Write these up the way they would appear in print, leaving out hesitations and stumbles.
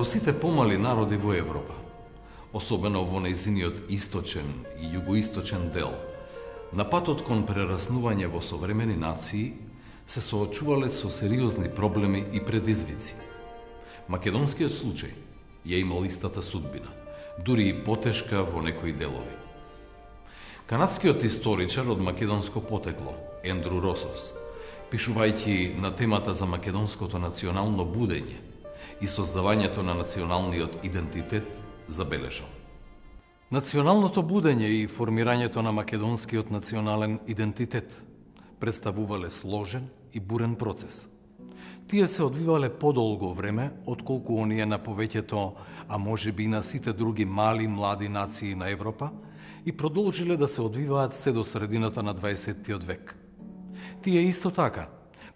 сите помали народи во Европа, особено во нејзиниот источен и југоисточен дел, на патот кон прераснување во современи нации, се соочувале со сериозни проблеми и предизвици. Македонскиот случај ја имал истата судбина, дури и потешка во некои делови. Канадскиот историчар од македонско потекло, Ендру Росос, пишувајќи на темата за македонското национално будење и создавањето на националниот идентитет, забележал: националното будење и формирањето на македонскиот национален идентитет представувале сложен и бурен процес. Тие се одвивале подолго време отколку оние на повеќето, а можеби и на сите други мали, млади нации на Европа, и продолжиле да се одвиваат се до средината на 20. век. Тие исто така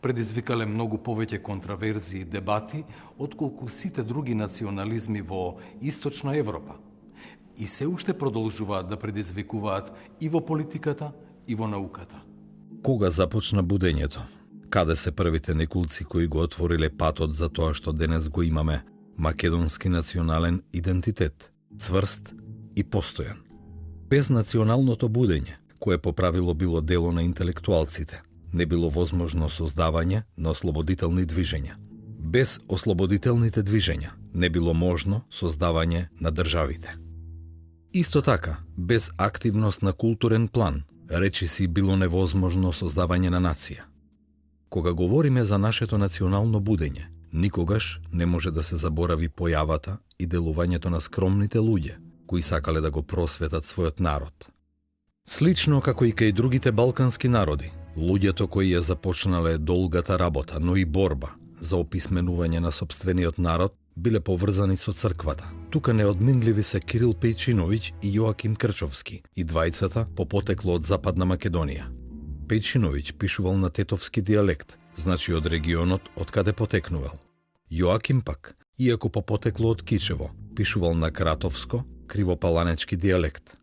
предизвикале многу повеќе контраверзии и дебати отколку сите други национализми во Источна Европа, и се уште продолжуваат да предизвикуваат и во политиката, и во науката. Кога започна будењето? Каде се првите неколци кои го отвориле патот за тоа што денес го имаме, македонски национален идентитет, цврст и постојан? Без националното будење, кое по правило било дело на интелектуалците, не било возможно создавање на ослободителни движења. Без ослободителните движења не било можно создавање на државите. Исто така, без активност на културен план, речиси било невозможно создавање на нација. Кога говориме за нашето национално будење, никогаш не може да се заборави појавата и делувањето на скромните луѓе, кои сакале да го просветат својот народ. Слично како и кај другите балкански народи, луѓето кои ја започнале долгата работа, но и борба за описменување на сопствениот народ, биле поврзани со црквата. Тука неодминливи се Кирил Пејчиновиќ и Јоаким Крчовски, и двајцата по потекло од Западна Македонија. Пејчиновиќ пишувал на тетовски дијалект, значи од регионот од каде потекнувал. Јоаким пак, иако по потекло од Кичево, пишувал на кратовско, кривопаланечки дијалект.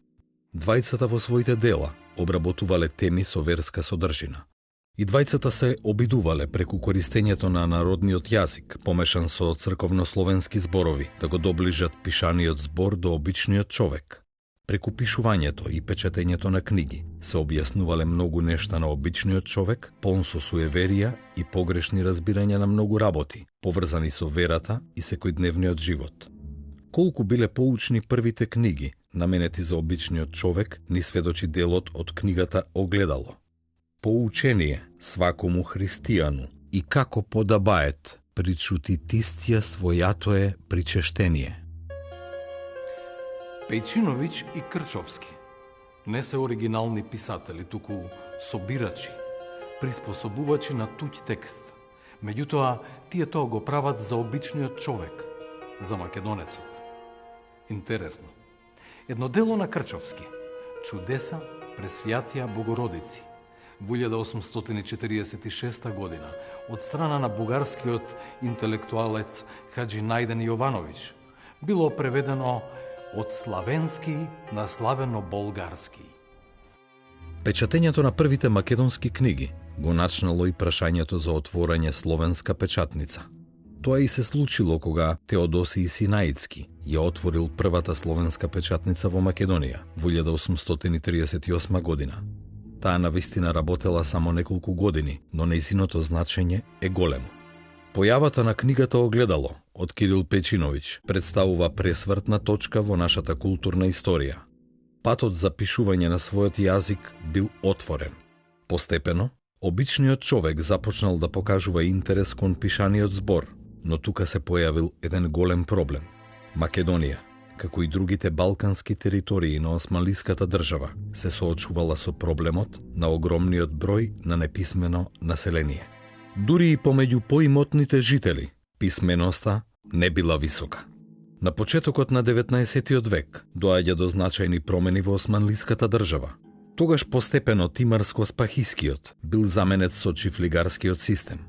Двајцата во своите дела обработувале теми со верска содржина. И двајцата се обидувале преку користењето на народниот јазик, помешан со црковнословенски зборови, да го доближат пишаниот збор до обичниот човек. Преку пишувањето и печатењето на книги се објаснувале многу нешта на обичниот човек, полн со суеверија и погрешни разбирања на многу работи, поврзани со верата и секојдневниот живот. Колку биле поучни првите книги, наменети за обичниот човек, ни сведочи делот од книгата Огледало. Поучение свакому христијану и како подабает причути тистија својатое причештение. Пејчиновиќ и Крчовски не се оригинални писатели, туку собирачи, приспособувачи на туѓ текст. Меѓутоа, тие тоа го прават за обичниот човек, за македонецот. Интересно. Едно дело на Крчовски, Чудеса пресвјатија Богородици, во 1846 година, од страна на бугарскиот интелектуалец Хаджи Најден Јовановиќ, било преведено од славенски на славено-болгарски. Печатењето на првите македонски книги го начнало и прашањето за отворање словенска печатница. Тоа и се случило кога Теодосиј Синаицки ја отворил првата словенска печатница во Македонија во 1838 година. Таа навистина работела само неколку години, но нејзиното значење е големо. Појавата на книгата Огледало од Кирил Пејчиновиќ представува пресвртна точка во нашата културна историја. Патот за пишување на својот јазик бил отворен. Постепено, обичниот човек започнал да покажува интерес кон пишаниот збор, но тука се појавил еден голем проблем. Македонија, како и другите балкански територии на османлиската држава, се соочувала со проблемот на огромниот број на неписмено население. Дури и помеѓу поимотните жители, писменоста не била висока. На почетокот на 19. век доаѓа до значајни промени во османлиската држава. Тогаш постепено тимарско-спахискиот бил заменет со чифлигарскиот систем.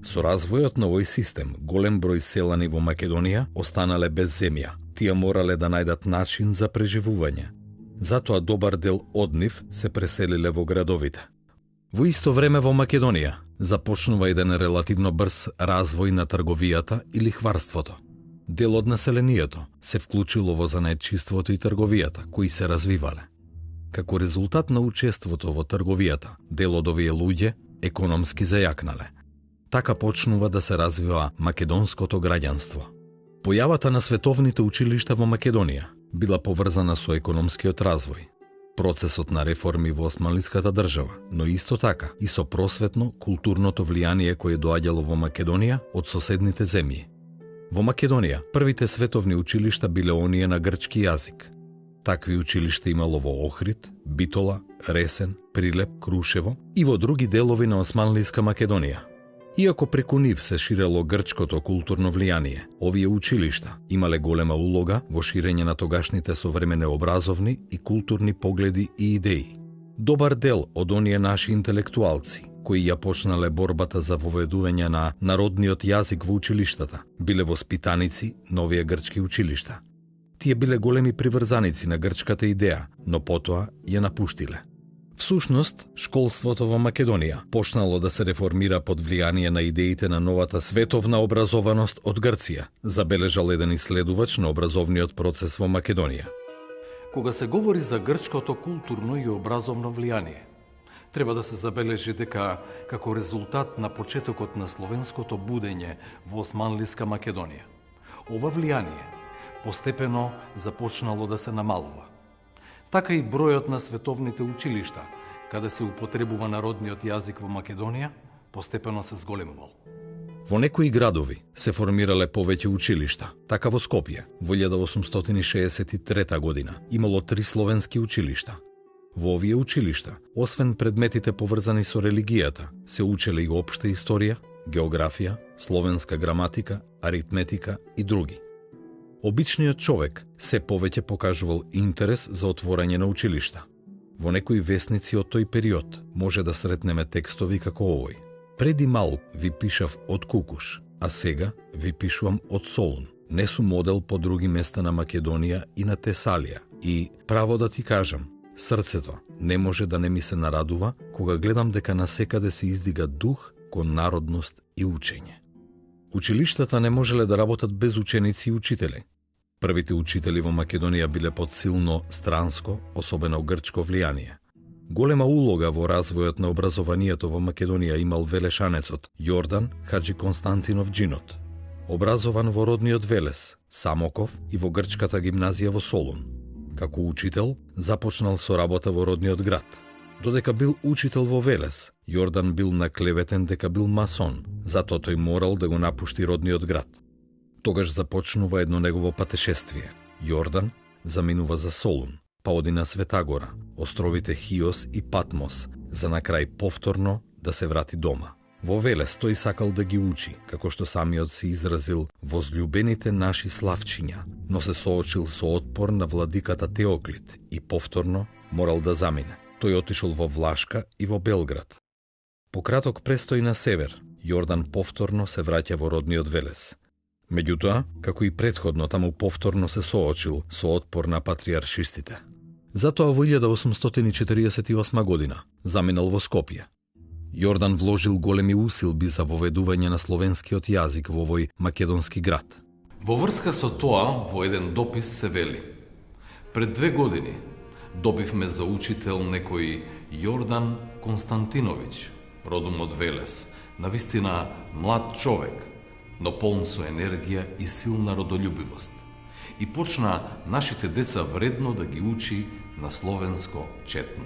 Со развојот на овој систем, голем број селани во Македонија останале без земја. Тие морале да најдат начин за преживување. Затоа добар дел од нив се преселиле во градовите. Во исто време во Македонија започнува еден релативно брз развој на трговијата и лихварството. Дел од населението се вклучило во занаетчиството и трговијата, кои се развивале. Како резултат на учеството во трговијата, дел од овие луѓе економски зајакнале. Така почнува да се развива македонското граѓанство. Појавата на световните училишта во Македонија била поврзана со економскиот развој, процесот на реформи во османлиската држава, но исто така и со просветно-културното влијание кое доаѓало во Македонија од соседните земји. Во Македонија првите световни училишта биле оние на грчки јазик. Такви училишта имало во Охрид, Битола, Ресен, Прилеп, Крушево и во други делови на Османлиска Македонија. Иако преку нив се ширело грчкото културно влијание, овие училишта имале голема улога во ширење на тогашните современи образовни и културни погледи и идеи. Добар дел од оние наши интелектуалци, кои ја почнале борбата за воведување на народниот јазик во училиштата, биле воспитаници на овие грчки училишта. Тие биле големи приврзаници на грчката идеја, но потоа ја напуштиле. Всушност, школството во Македонија почнало да се реформира под влијание на идеите на новата световна образованост од Грција, забележал еден исследувач на образовниот процес во Македонија. Кога се говори за грчкото културно и образовно влијание, треба да се забележи дека како резултат на почетокот на словенското будење во Османлиска Македонија, ова влијание постепено започнало да се намалува. Така и бројот на световните училишта, каде се употребува народниот јазик во Македонија, постепено се зголемувал. Во некои градови се формирале повеќе училишта. Така во Скопје, во 1863 година, имало 3 словенски училишта. Во овие училишта, освен предметите поврзани со религијата, се учеле и општа историја, географија, словенска граматика, аритметика и други. Обичниот човек се повеќе покажувал интерес за отворање на училишта. Во некои весници од тој период може да сретнеме текстови како овој. Преди мал ви пишав од Кукуш, а сега ви пишувам од Солун. Не сум модел по други места на Македонија и на Тесалија. И, право да ти кажам, срцето не може да не ми се нарадува кога гледам дека насекаде се издига дух кон народност и учење. Училиштата не можеле да работат без ученици и учители. Првите учители во Македонија биле под силно странско, особено грчко влијание. Голема улога во развојот на образованието во Македонија имал велешанецот Јордан Хаджи Константинов Џинот, образован во родниот Велес, Самоков и во грчката гимназија во Солун. Како учител, започнал со работа во родниот град. Додека бил учител во Велес, Јордан бил наклеветен дека бил масон, затоа тој морал да го напушти родниот град. Тогаш започнува едно негово патешествие. Јордан заминува за Солун, па оди на Светагора, островите Хиос и Патмос, за на крај повторно да се врати дома. Во Велес тој сакал да ги учи, како што самиот се изразил, возлюбените наши славчиња, но се соочил со отпор на владиката Теоклит и повторно морал да замине. Тој отишол во Влашка и во Белград. По краток престој на север, Јордан повторно се враќа во родниот Велес. Меѓутоа, како и претходно, таму повторно се соочил со отпор на патриаршистите. Затоа во 1848 година заминал во Скопје. Јордан вложил големи усилби за воведување на словенскиот јазик во овој македонски град. Во врска со тоа, во еден допис се вели: пред 2 години добивме за учител некој Јордан Константиновиќ, родом од Велес, навистина млад човек, но полн со енергија и силна родолюбивост. И почна нашите деца вредно да ги учи на словенско четно.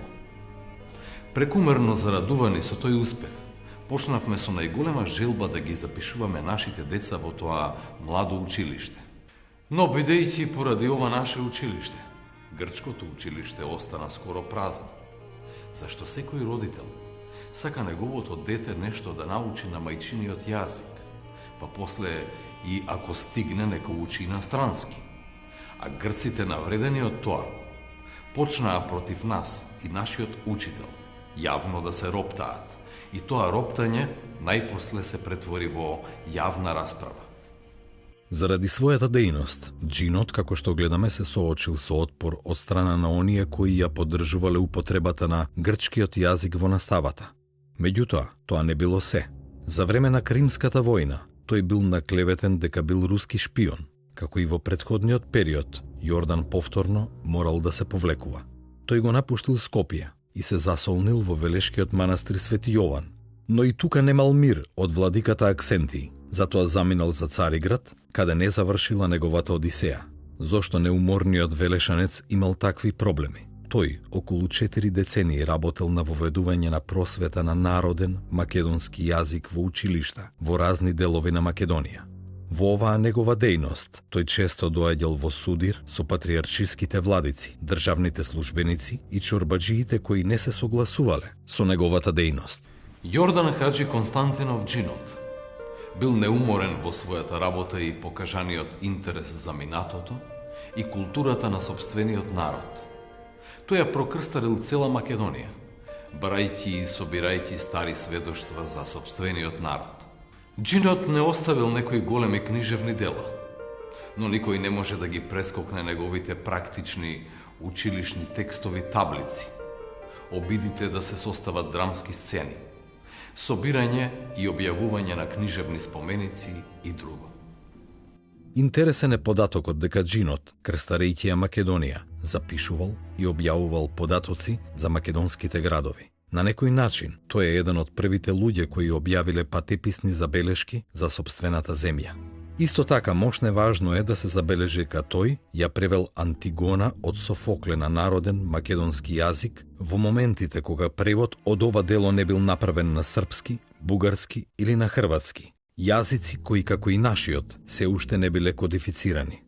Прекумерно зарадувани со тој успех, почнавме со најголема желба да ги запишуваме нашите деца во тоа младо училиште. Но бидејќи поради ова наше училиште, грчкото училиште остана скоро празно. Зашто секој родител сака неговото дете нешто да научи на мајчиниот јазик, па после и ако стигне нека учи инострански. А грците, навредени од тоа, почнаа против нас и нашиот учител јавно да се роптаат. И тоа роптање најпосле се претвори во јавна расправа. Заради својата дејност, Џинот, како што гледаме, се соочил со отпор од страна на оние кои ја поддржувале употребата на грчкиот јазик во наставата. Меѓутоа, тоа не било се. За време на Кримската војна, тој бил наклеветен дека бил руски шпион. Како и во претходниот период, Јордан повторно морал да се повлекува. Тој го напуштил Скопје и се засолнил во Велешкиот манастир Свети Јован, но и тука немал мир од владиката Аксентии, затоа заминал за Цариград, каде не завршила неговата Одисеја. Зошто неуморниот велешанец имал такви проблеми? Тој околу 4 децении работел на воведување на просвета на народен македонски јазик во училишта во разни делови на Македонија. Во оваа негова дејност, тој често доаѓал во судир со патриаршиските владици, државните службеници и чорбаџиите кои не се согласувале со неговата дејност. Јордан Хаджи Константинов Джинот бил неуморен во својата работа и покажаниот интерес за минатото и културата на сопствениот народ. Тој ја прокрстарил цела Македонија, барајќи и собирајќи стари сведоштва за сопствениот народ. Джинот не оставил некои големи книжевни дела, но никој не може да ги прескокне неговите практични училишни текстови таблици, обидите да се состават драмски сцени, собирање и објавување на книжевни споменици и друго. Интересен е податокот дека Джинот, крстарејќи ја Македонија, запишувал и објавувал податоци за македонските градови. На некој начин, тој е еден од првите луѓе кои објавиле патеписни забелешки за сопствената земја. Исто така, мошне важно е да се забележи дека тој ја превел Антигона од Софокле на народен македонски јазик во моментите кога превод од ова дело не бил направен на српски, бугарски или на хрватски, јазици кои како и нашиот се уште не биле кодифицирани.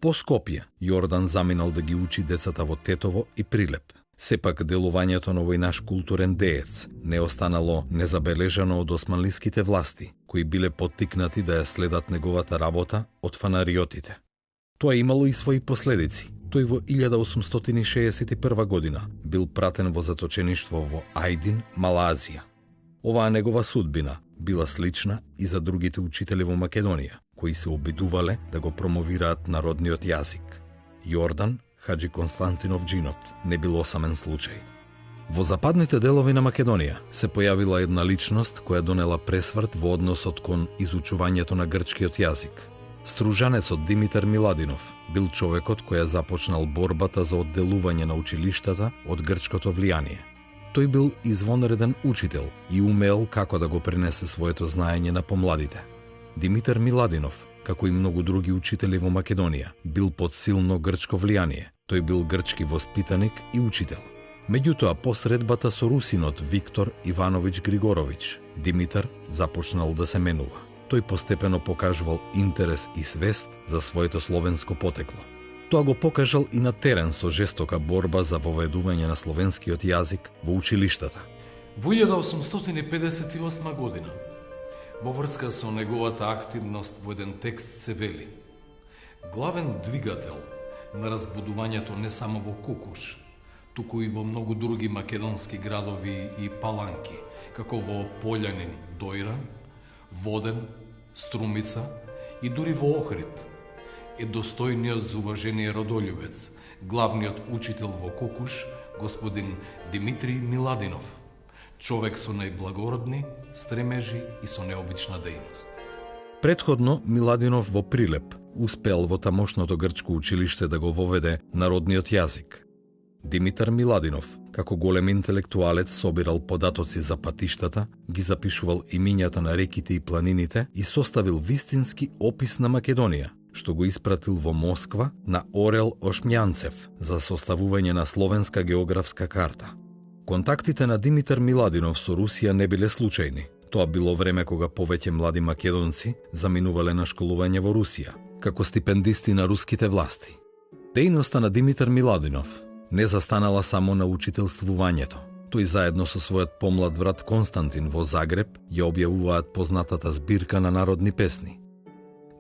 По Скопје, Јордан заминал да ги учи децата во Тетово и Прилеп. Сепак делувањето на овој наш културен деец не останало незабележано од османлиските власти, кои биле поттикнати да ја следат неговата работа од фанариотите. Тоа имало и своји последици. Тој во 1861 година бил пратен во заточеништво во Ајдин, Мала Азија. Оваа негова судбина била слична и за другите учители во Македонија, кои се обидувале да го промовираат народниот јазик. Јордан Хаджи Константинов Джинот не бил осамен случај. Во западните делови на Македонија се појавила една личност која донела пресврт во односот кон изучувањето на грчкиот јазик. Стружанецот Димитар Миладинов бил човекот кој ја започнал борбата за одделување на училиштата од грчкото влијание. Тој бил извонреден учител и умеел како да го пренесе своето знаење на помладите. Димитар Миладинов, како и многу други учители во Македонија, бил под силно грчко влијание. Тој бил грчки воспитаник и учител. Меѓутоа, по средбата со русинот Виктор Ивановиќ Григоровиќ, Димитар започнал да се менува. Тој постепено покажувал интерес и свест за своето словенско потекло. Тоа го покажал и на терен со жестока борба за воведување на словенскиот јазик во училиштата. Во 1858 година, во врска со неговата активност во еден текст се вели: главен двигател на разбудувањето не само во Кукуш, туку и во многу други македонски градови и паланки, како во Полјанин, Дојран, Воден, Струмица и дури во Охрид, е достојниот за уважение родолюбец, главниот учител во Кукуш, господин Димитри Миладинов, човек со најблагородни стремежи и со необична дејност. Претходно, Миладинов во Прилеп успеал во тамошното грчко училиште да го воведе народниот јазик. Димитар Миладинов, како голем интелектуалец, собирал податоци за патиштата, ги запишувал имињата на реките и планините и составил вистински опис на Македонија, што го испратил во Москва на Орел Ошмјанцев за составување на словенска географска карта. Контактите на Димитар Миладинов со Русија не биле случајни. Тоа било време кога повеќе млади македонци заминувале на школување во Русија, како стипендисти на руските власти. Дејноста на Димитар Миладинов не застанала само на учителствувањето. Тој заедно со својот помлад брат Константин во Загреб ја објавуваат познатата збирка на народни песни.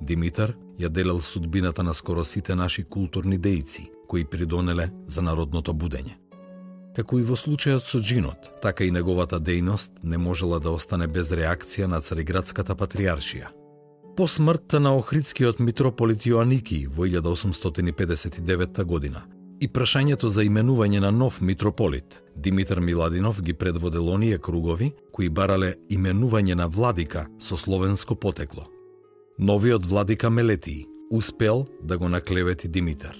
Димитар ја делел судбината на скоро сите наши културни дејци, кои придонеле за народното будење. Како и во случајот со Джинот, така и неговата дејност не можела да остане без реакција на Цариградската патриаршија. По смртта на охридскиот митрополит Јоаники во 1859 година и прашањето за именување на нов митрополит, Димитар Миладинов ги предводел оние кругови кои барале именување на владика со словенско потекло. Новиот владика Мелетиј успел да го наклевети Димитар.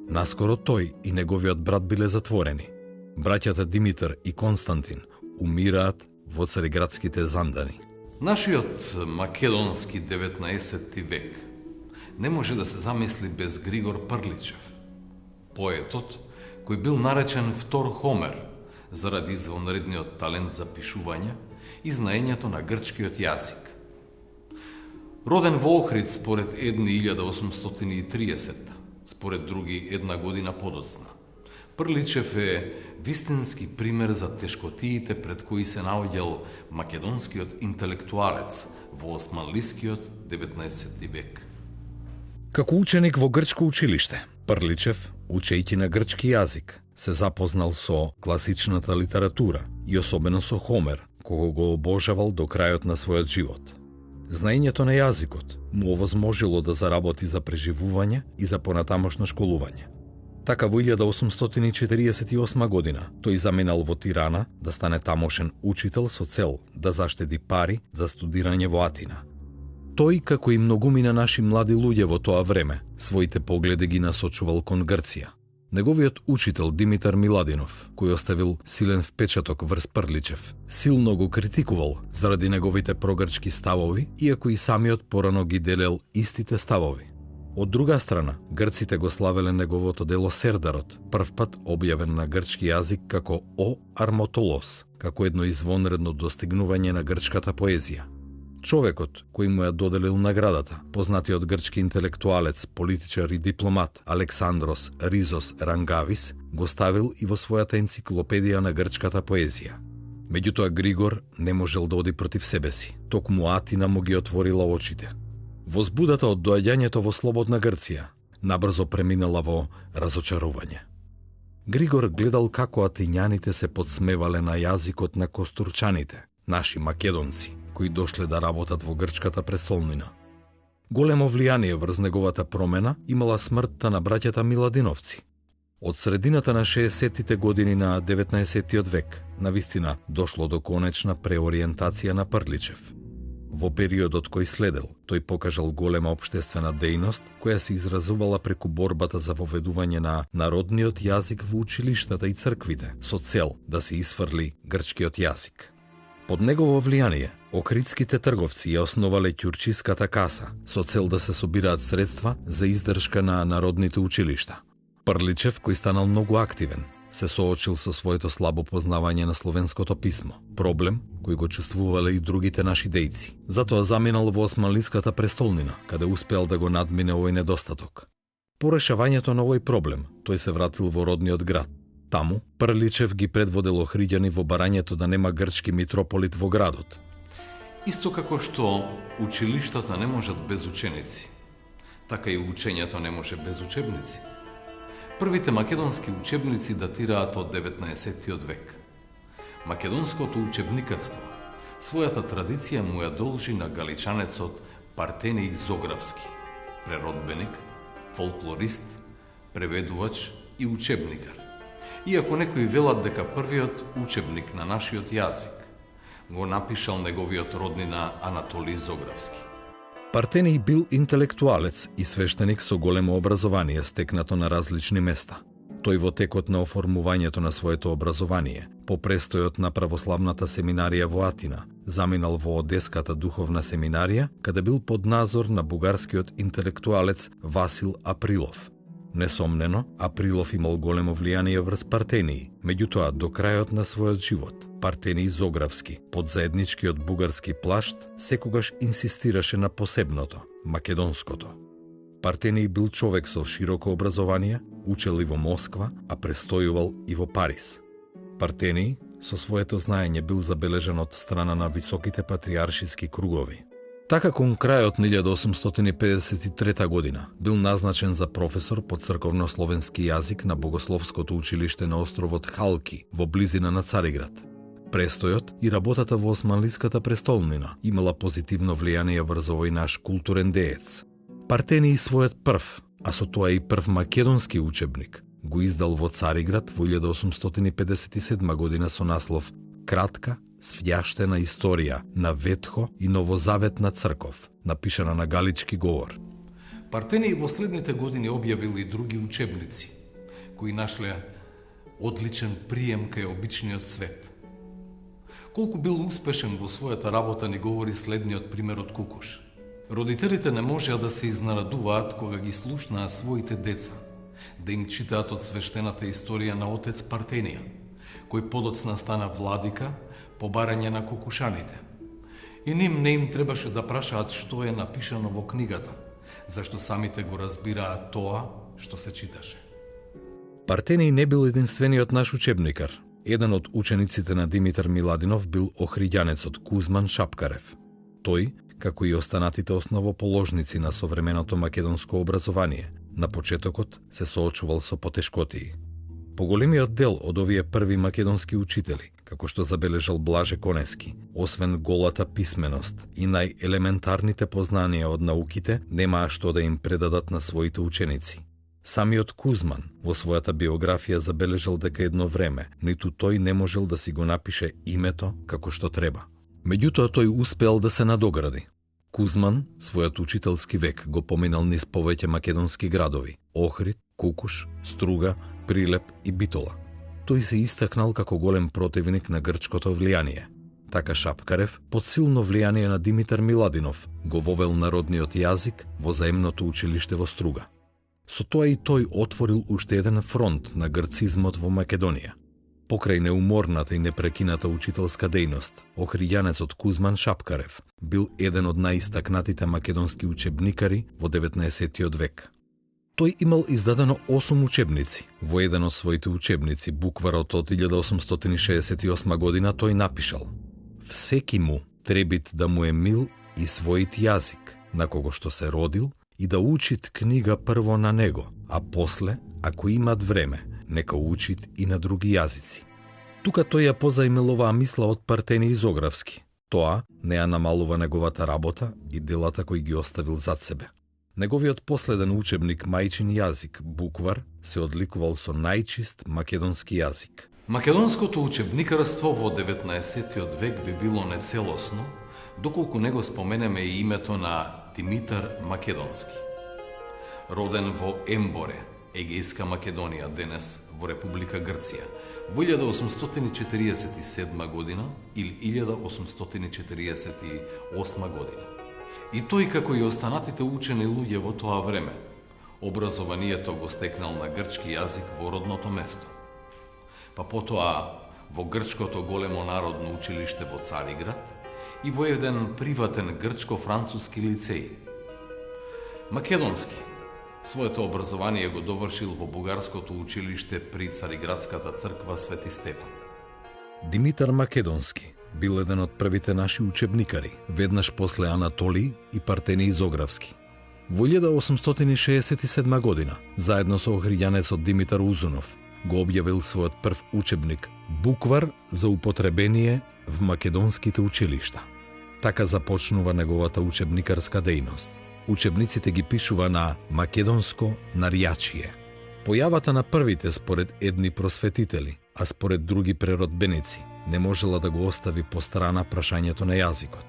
Наскоро тој и неговиот брат биле затворени. Браќата Димитар и Константин умираат во цариградските зандани. Нашиот македонски 19 век не може да се замисли без Григор Прличев, поетот кој бил наречен втор Хомер заради извонредниот талент за пишување и знаењето на грчкиот јазик. Роден во Охрид според едни 1830, според други една година подоцна. Прличев е вистински пример за тешкотиите пред кои се наоѓал македонскиот интелектуалец во османлискиот 19 век. Како ученик во грчко училиште, Прличев, учејќи на грчки јазик, се запознал со класичната литература и особено со Хомер, кого го обожавал до крајот на својот живот. Знаењето на јазикот му овозможило да заработи за преживување и за понатамошно школување. Така во 1848 година тој заминал во Тирана да стане тамошен учител со цел да заштеди пари за студирање во Атина. Тој, како и многумина наши млади луѓе во тоа време, своите погледи ги насочувал кон Грција. Неговиот учител Димитар Миладинов, кој оставил силен впечаток врз Прличев, силно го критикувал заради неговите прогрчки ставови, иако и самиот порано ги делел истите ставови. Од друга страна, грците го славеле неговото дело Сердарот, првпат објавен на грчки јазик како О Армотолос, како едно извонредно достигнување на грчката поезија. Човекот кој му ја доделил наградата, познатиот грчки интелектуалец, политичар и дипломат Александрос Ризос Рангавис, го ставил и во својата енциклопедија на грчката поезија. Меѓутоа Григор не можел да оди против себе си, токму Атина му ги отворила очите. Возбудата од доаѓањето во слободна Грција набрзо преминала во разочарување. Григор гледал како атињаните се подсмевале на јазикот на костурчаните, наши македонци, кои дошле да работат во грчката престолнина. Големо влијание врз неговата промена имала смртта на браќата Миладиновци. Од средината на 60-тите години на 19 век, навистина дошло до конечна преориентација на Прличев. Во периодот кој следел, тој покажал голема општествена дејност, која се изразувала преку борбата за воведување на народниот јазик во училиштата и црквите, со цел да се исфрли грчкиот јазик. Под негово влијание, охридските трговци ја основале ќурчиската каса, со цел да се собираат средства за издршка на народните училишта. Прличев, кој станал многу активен, се соочил со своето слабо познавање на словенското писмо, проблем кој го чувствувале и другите наши дејци. Затоа заминал во османлиската престолнина, каде успеал да го надмине овој недостаток. По решавањето на овој проблем, тој се вратил во родниот град. Таму, Прличев ги предводел охриѓани во барањето да нема грчки митрополит во градот. Исто како што училиштата не можат без ученици, така и учењето не може без учебници. Првите македонски учебници датираат од 19 век. Македонското учебникарство својата традиција му ја должи на галичанецот Партенеј Зографски, преродбеник, фолклорист, преведувач и учебникар. Иако некои велат дека првиот учебник на нашиот јазик го напишал неговиот роднина Анатолиј Зографски. Партенеј бил интелектуалец и свештеник со големо образование стекнато на различни места. Тој во текот на оформувањето на своето образование, по престојот на православната семинарија во Атина, заминал во Одеската духовна семинарија, каде бил под надзор на бугарскиот интелектуалец Васил Априлов. Несомнено, Априлов имал големо влијание врз Партенеј, меѓутоа до крајот на својот живот, Партенеј Зографски, под заедничкиот бугарски плашт, секогаш инсистираше на посебното, македонското. Партенеј бил човек со широко образование, учел и во Москва, а престојувал и во Париз. Партенеј со своето знаење бил забележан од страна на високите патриаршиски кругови. Така кон крајот на 1853 година бил назначен за професор по црковно-словенски јазик на Богословското училиште на островот Халки во близина на Цариград. Престојот и работата во османлиската престолнина имала позитивно влијание врз овој наш културен деец. Партенеј својот прв, а со тоа и прв македонски учебник, го издал во Цариград во 1857 година со наслов «Кратка, свјаштена историја на Ветхо и Новозаветна црков», напишана на галички говор. Партенеј во следните години објавил и други учебници, кои нашле одличен прием кај обичниот свет. Колку бил успешен во својата работа ни говори следниот пример од Кукуш. Родителите не можеа да се изненадуваат кога ги слушнаа своите деца да им читаат од свештената историја на отец Партенија, кој подоцна стана владика по барање на кукушаните. И ним не им требаше да прашаат што е напишано во книгата, зашто самите го разбираат тоа што се читаше. Партенеј не бил единствениот наш учебникар. Еден од учениците на Димитар Миладинов бил охриѓанецот Кузман Шапкарев. Тој, како и останатите основоположници на современото македонско образование, на почетокот се соочувал со потешкотии. Поголемиот дел од овие први македонски учители, како што забележал Блаже Конески, освен голата писменост и најелементарните познанија од науките, немаа што да им предадат на своите ученици. Самиот Кузман во својата биографија забележал дека едно време ниту тој не можел да си го напише името како што треба. Меѓутоа тој успеал да се надогради. Кузман својот учителски век го поминал низ повеќе македонски градови: Охрид, Кукуш, Струга, Прилеп и Битола. Тој се истакнал како голем противник на грчкото влијание. Така Шапкарев, под силно влијание на Димитар Миладинов, го вовел народниот јазик во заемното училиште во Струга. Со тоа и тој отворил уште еден фронт на грцизмот во Македонија. Покрај неуморната и непрекината учителска дејност, охриѓанецот Кузман Шапкарев бил еден од најистакнатите македонски учебникари во 19. век. Тој имал издадено 8 учебници. Во еден од своите учебници, букварот од 1868 година, тој напишал: "Всеки му требит да му е мил и својит јазик, на кого што се родил, и да учит книга прво на него, а после, ако имат време, нека учит и на други јазици." Тука тој ја позаимил оваа мисла од Партенеј Изографски. Тоа не ја намалува неговата работа и делата кои ги оставил зад себе. Неговиот последен учебник Мајчин јазик, буквар, се одликувал со најчист македонски јазик. Македонското учебникарство во 19. век би било нецелосно, доколку не го споменеме и името на Димитар Македонски. Роден во Емборе, Егејска Македонија, денес во Република Грција, во 1847 година или 1848 година. И тој, како и останатите учени луѓе во тоа време, образованието го стекнал на грчки јазик во родното место. Па потоа во Грчкото големо народно училиште во Цариград и во еден приватен грчко-француски лицеј. Македонски своето образование го довршил во бугарското училиште при Цариградската црква Свети Стефан. Димитар Македонски бил еден од првите наши учебникари, веднаш после Анатолиј и Партенеј Изографски. Во 1867 година, заедно со охриѓанецот Димитар Узунов, го објавил својот прв учебник Буквар за употребение в македонските училишта. Така започнува неговата учебникарска дејност. Учебниците ги пишува на македонско нарјачие. Појавата на првите според едни просветители, а според други преродбеници, не можела да го остави по страна прашањето на јазикот.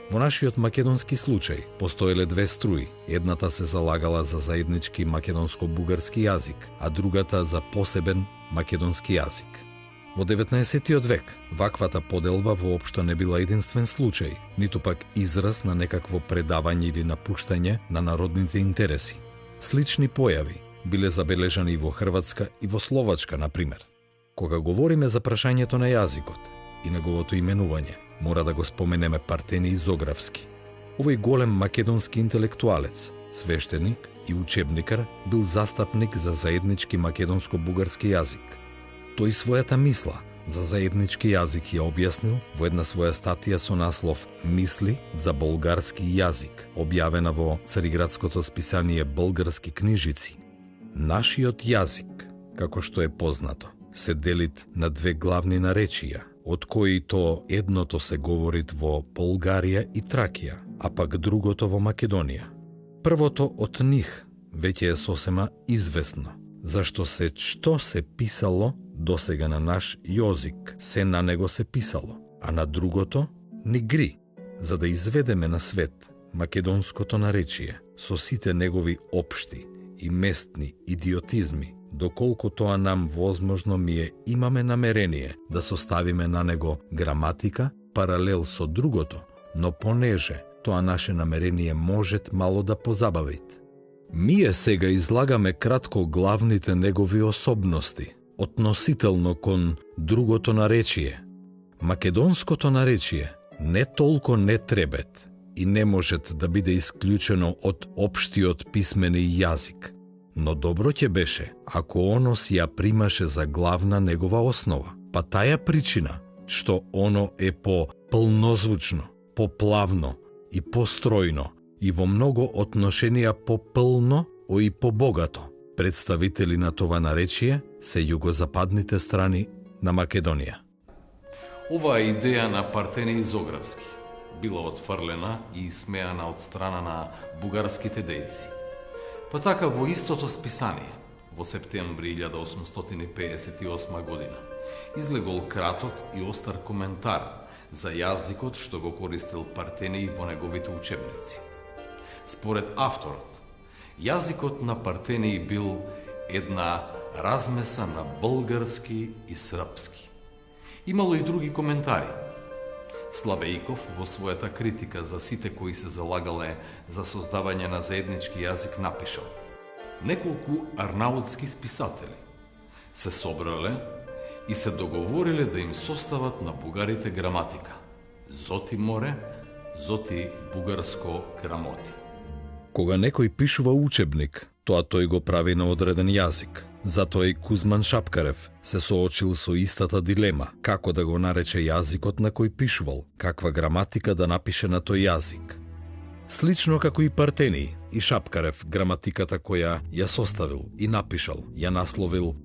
Во нашиот македонски случај постоеле две струи. Едната се залагала за заеднички македонско-бугарски јазик, а другата за посебен македонски јазик. Во 19. век ваквата поделба воопшто не била единствен случај, ниту пак израз на некакво предавање или напуштање на народните интереси. Слични појави биле забележани и во Хрватска и во Словачка, например. Кога говориме за прашањето на јазикот и неговото именување, мора да го споменеме Партенеј Изографски. Овој голем македонски интелектуалец, свештеник и учебникар бил застапник за заеднички македонско-бугарски јазик. Тој својата мисла за заеднички јазик ја објаснил во една своја статија со наслов "Мисли за болгарски јазик", објавена во Цариградското списание Български книжици. Нашиот јазик, како што е познато, се делит на две главни наречија, од кои то едното се говорит во Болгарија и Тракија, а пак другото во Македонија. Првото од нив веќе е сосема известно, зашто се што се писало досега на наш јозик, се на него се писало, а на другото ни гри, за да изведеме на свет македонското наречие, со сите негови општи и местни идиотизми, доколку тоа нам возможно ми е, имаме намерение да составиме на него граматика, паралел со другото, но понеже тоа наше намерение может мало да позабавит. Ние сега излагаме кратко главните негови особности, относително кон другото наречие. Македонското наречие не толку не требет и не может да биде исклучено од општиот писмени јазик, но добро ќе беше ако оно си ја примаше за главна негова основа, па таја причина што оно е по-пълнозвучно, поплавно и постројно и во многу отношенија попълно и побогато. Представители на това наречие се југозападните страни на Македонија. Оваа идеја на Партенеј Зографски била отфрлена и смеана од страна на бугарските дејци. Па така во истото списание, во септември 1858 година, излегол краток и остар коментар за јазикот што го користел Партенеј во неговите учебници. Според авторот, јазикот на Партенеј бил една размеса на български и српски. Имало и други коментари. Славејков во својата критика за сите кои се залагале за создавање на заеднички јазик напишал: неколку арнаутски списатели се собрале и се договориле да им состават на бугарите граматика. Зоти море, зоти бугарско грамоти. Кога некој пишува учебник, тоа тој го прави на одреден јазик. Затоа и Кузман Шапкарев се соочил со истата дилема, како да го нарече јазикот на кој пишувал, каква граматика да напише на тој јазик. Слично како и Партенеј и Шапкарев, граматиката која ја составил и напишал, ја насловил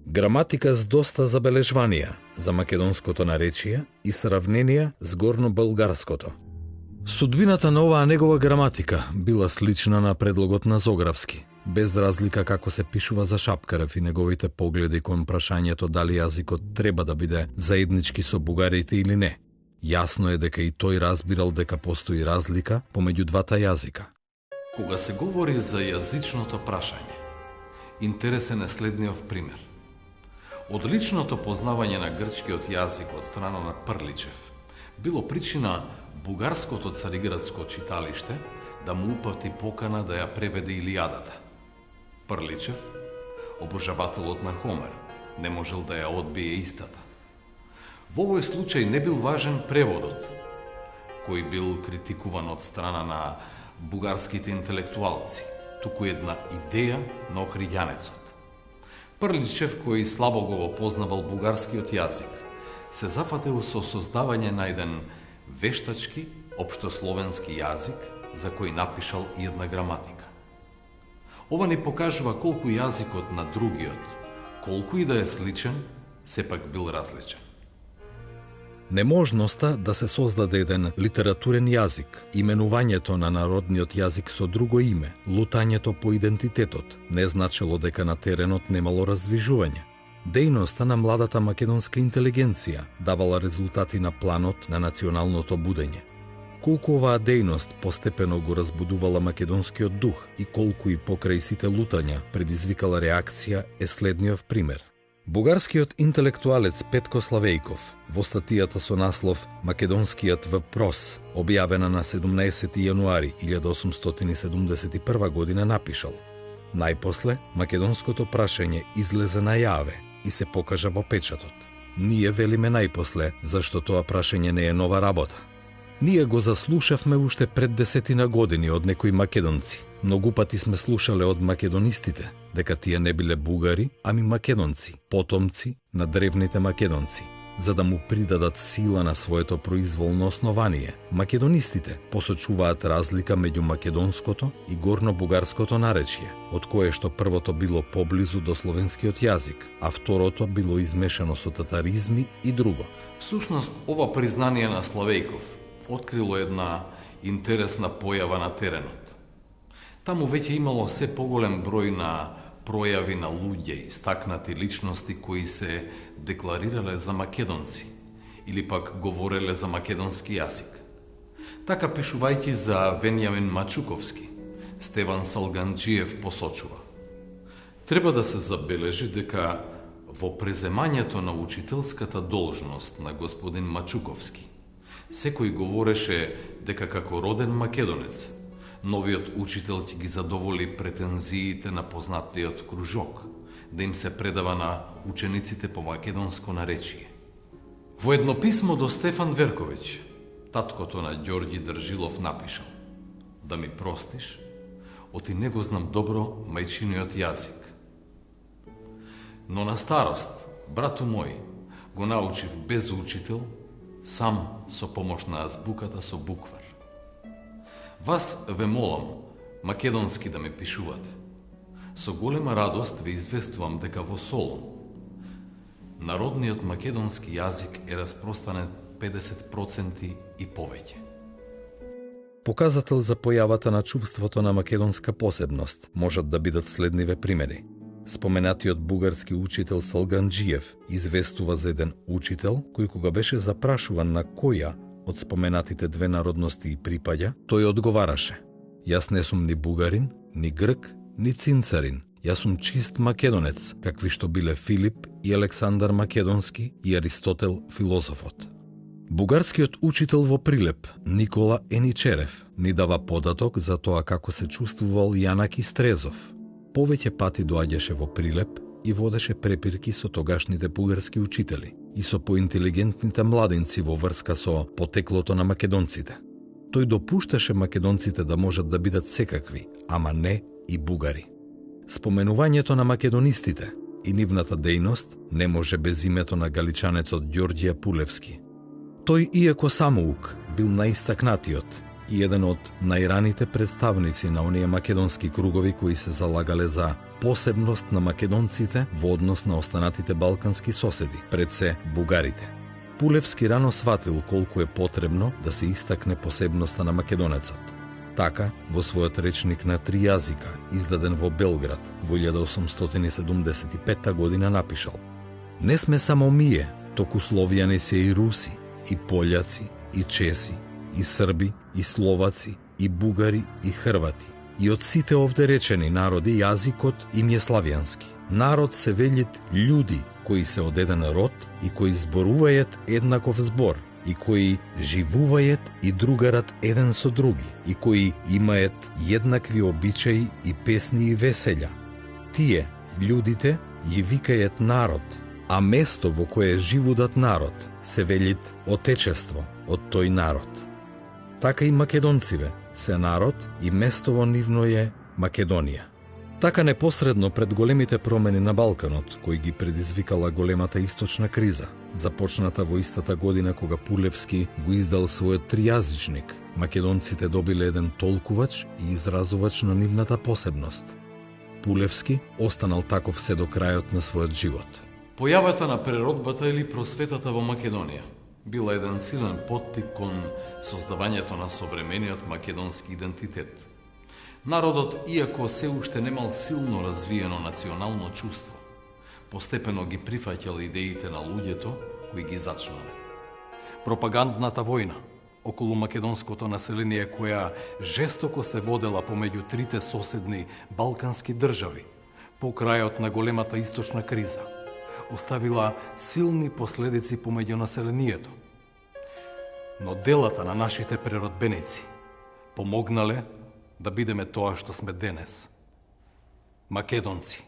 граматика с доста забележванија за македонското наречие и сравненија с горно-българското. Судбината на оваа негова граматика била слична на предлогот на Зографски, без разлика како се пишува за Шапкарев и неговите погледи кон прашањето дали јазикот треба да биде заеднички со бугарите или не. Јасно е дека и тој разбирал дека постои разлика помеѓу двата јазика. Кога се говори за јазичното прашање, интересен е следниот пример. Одличното познавање на грчкиот јазик од страна на Прличев било причина бугарското цариградско читалиште да му упати покана да ја преведе Илијадата. Прличев, обожавателот на Хомер, не можел да ја одбие истата. Во овој случај не бил важен преводот, кој бил критикуван од страна на бугарските интелектуалци, туку една идеја на охриѓанецот. Прличев, кој слабо го познавал бугарскиот јазик, се зафатил со создавање на еден вештачки, општословенски јазик, за кој напишал и една граматика. Ова ни покажува колку јазикот на другиот, колку и да е сличен, сепак бил различен. Неможноста да се создаде еден литературен јазик, именувањето на народниот јазик со друго име, лутањето по идентитетот, не значело дека на теренот немало раздвижување. Дејноста на младата македонска интелигенција давала резултати на планот на националното будење. Колку оваа дејност постепено го разбудувала македонскиот дух и колку и покрај сите лутања предизвикала реакција е следниот пример. Бугарскиот интелектуалец Петко Славејков во статијата со наслов «Македонскиот въпрос», објавена на 17 јануари 1871 година, напишал: најпосле македонското прашање излезе најаве и се покажа во печатот. Ние велиме најпосле, зашто тоа прашање не е нова работа. Ние го заслушавме уште пред 10 години од некои македонци. Многу пати сме слушале од македонистите дека тие не биле бугари, ами македонци, потомци на древните македонци, за да му придадат сила на своето произволно основание. Македонистите посочуваат разлика меѓу македонското и горно-бугарското наречие, од кое што првото било поблизу до словенскиот јазик, а второто било измешано со татаризми и друго. Всушност, ова признание на Славејков открило една интересна појава на теренот. Таму веќе имало се поголем број на пројави на луѓе, истакнати личности кои се декларирале за македонци или пак говореле за македонски јазик. Така пишувајќи за Венјамин Мачуковски, Стеван Салганџиев посочува: треба да се забележи дека во преземањето на учителската должност на господин Мачуковски секој говореше дека како роден македонец новиот учител ќе ги задоволи претензиите на познатиот кружок да им се предава на учениците по македонско наречие. Во едно писмо до Стефан Верковиќ, таткото на Ѓорѓи Држилов напишал: да ми простиш, оти не го знам добро мајчиниот јазик. Но на старост, брату мој, го научив без учител, сам со помош на азбуката со буквар. Вас ве молам македонски да ме пишувате. Со голема радост ве известувам дека во Солун народниот македонски јазик е распространет 50% и повеќе. Показател за појавата на чувството на македонска посебност можат да бидат следниве примери. Споменатиот бугарски учител Салганџиев известува за еден учител кој кога беше запрашуван на која од споменатите две народности и припаѓа, тој одговараше: јас не сум ни бугарин, ни грк, ни цинцарин. Јас сум чист македонец, какви што биле Филип и Александар Македонски и Аристотел филозофот. Бугарскиот учител во Прилеп, Никола Еничерев, ни дава податок за тоа како се чувствувал Јанаки Стрезов. Повеќе пати доаѓаше во Прилеп и водеше препирки со тогашните бугарски учители и со поинтелигентните младинци во врска со потеклото на македонците. Тој допушташе македонците да можат да бидат секакви, ама не и бугари. Споменувањето на македонистите и нивната дејност не може без името на галичанецот Ѓорѓе Пулевски. Тој, иако самоук, бил наистакнатиот и еден од најраните представници на оние македонски кругови кои се залагале за посебност на македонците во однос на останатите балкански соседи, пред се бугарите. Пулевски рано сватил колку е потребно да се истакне посебноста на македонецот. Така, во својот речник на три јазика, издаден во Белград во 1875 година, напишал: не сме само мие, току словјани се и руси, и пољаци, и чеси, и срби, и словаци, и бугари, и хрвати. И од сите овде речени народи јазикот им е славјански. Народ се велит људи кои се од еден род и кои зборуваат еднаков збор, и кои живуваат и другарат еден со други, и кои имаат еднакви обичаи и песни и веселја. Тие, људите, ја викаат народ, а место во кое живудат народ се велит отечество од тој народ. Така и македонциве се народ и место во нивно е Македонија. Така непосредно пред големите промени на Балканот, кои ги предизвикала големата источна криза, започната во истата година кога Пулевски го издал својот тријазичник, македонците добиле еден толкувач и изразувач на нивната посебност. Пулевски останал таков се до крајот на својот живот. Појавата на преродбата или просветата во Македонија била еден силен поттик кон создавањето на современиот македонски идентитет. Народот, иако се уште немал силно развиено национално чувство, постепено ги прифаќал идеите на луѓето кои ги зачнале. Пропагандната војна околу македонското население, која жестоко се водела помеѓу трите соседни балкански држави по крајот на големата источна криза, оставила силни последици помеѓу населението. Но делата на нашите преродбеници помогнале да бидеме тоа што сме денес. Македонци.